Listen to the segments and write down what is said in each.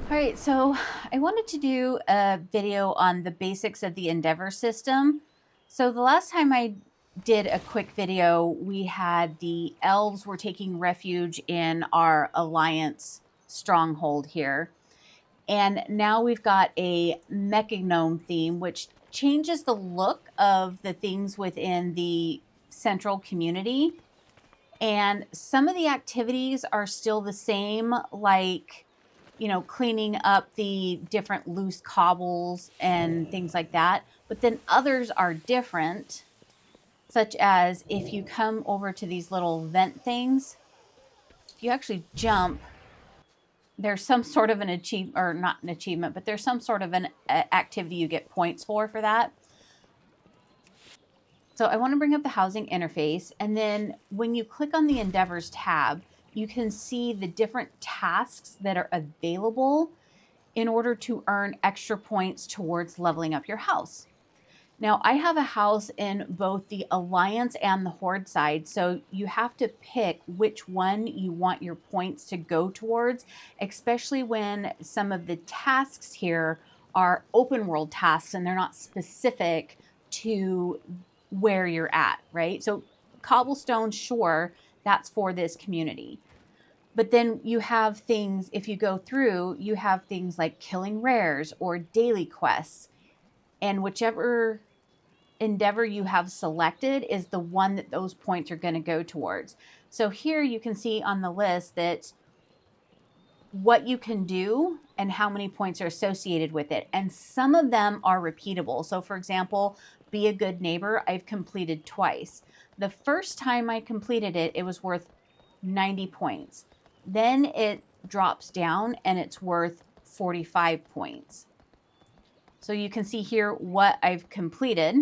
All right, so I wanted to do a video on the basics of the Endeavor system. So the last time I did a quick video, we had the elves were taking refuge in our Alliance stronghold here. And now we've got a mecha gnome theme, which changes the look of the things within the central community. And some of the activities are still the same, like cleaning up the different loose cobbles and things like that. But then others are different, such as if you come over to these little vent things, if you actually jump, there's some sort of an achievement, or not an achievement, but there's some sort of an activity you get points for that. So I want to bring up the housing interface. And then when you click on the Endeavors tab, you can see the different tasks that are available in order to earn extra points towards leveling up your house. Now, I have a house in both the Alliance and the Horde side, so you have to pick which one you want your points to go towards, especially when some of the tasks here are open world tasks and they're not specific to where you're at, right? So cobblestones, sure, that's for this community. But then you have things, if you go through, you have things like killing rares or daily quests. And whichever endeavor you have selected is the one that those points are going to go towards. So here you can see on the list that what you can do and how many points are associated with it. And some of them are repeatable. So for example, be a good neighbor, I've completed twice. The first time I completed it, it was worth 90 points. Then it drops down and it's worth 45 points. So you can see here what I've completed.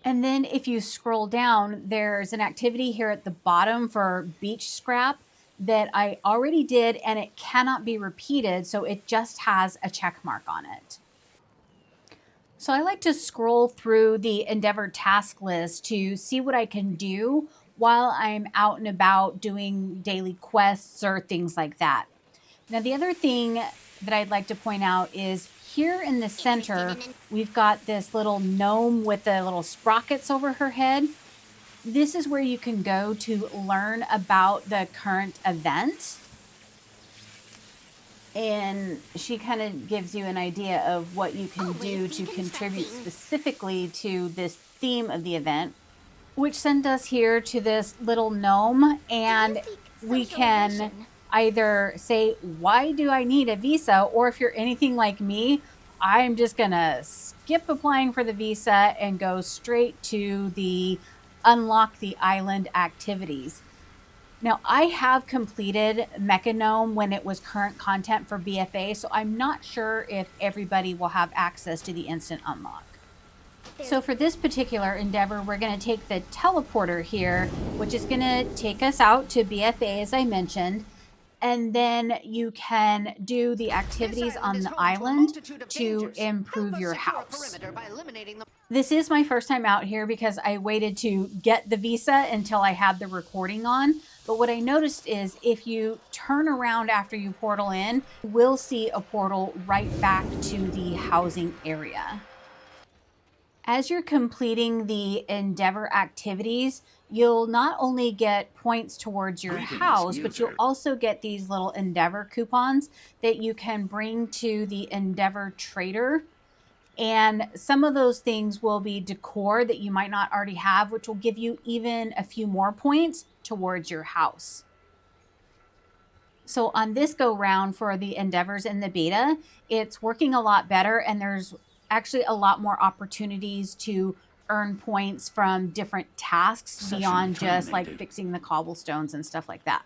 And then if you scroll down, there's an activity here at the bottom for beach scrap that I already did, and it cannot be repeated, so it just has a check mark on it. So I like to scroll through the Endeavor task list to see what I can do while I'm out and about doing daily quests or things like that. Now, the other thing that I'd like to point out is here in the center, we've got this little gnome with the little sprockets over her head. This is where you can go to learn about the current event. And she kind of gives you an idea of what you can do to contribute specifically to this theme of the event, which sent us here to this little gnome. And we can either say, why do I need a visa? Or if you're anything like me, I'm just going to skip applying for the visa and go straight to the unlock the island activities. Now, I have completed Mecha Gnome when it was current content for BFA, so I'm not sure if everybody will have access to the instant unlock. So for this particular endeavor, we're going to take the teleporter here, which is going to take us out to BFA, as I mentioned. And then you can do the activities on the island to improve your house. This is my first time out here because I waited to get the visa until I had the recording on. But what I noticed is if you turn around after you portal in, you will see a portal right back to the housing area. As you're completing the Endeavor activities, you'll not only get points towards your house, but you'll also get these little Endeavor coupons that you can bring to the Endeavor trader. And some of those things will be decor that you might not already have, which will give you even a few more points towards your house. So on this go round for the Endeavors in the beta, it's working a lot better, and there's actually a lot more opportunities to earn points from different tasks beyond just like fixing the cobblestones and stuff like that.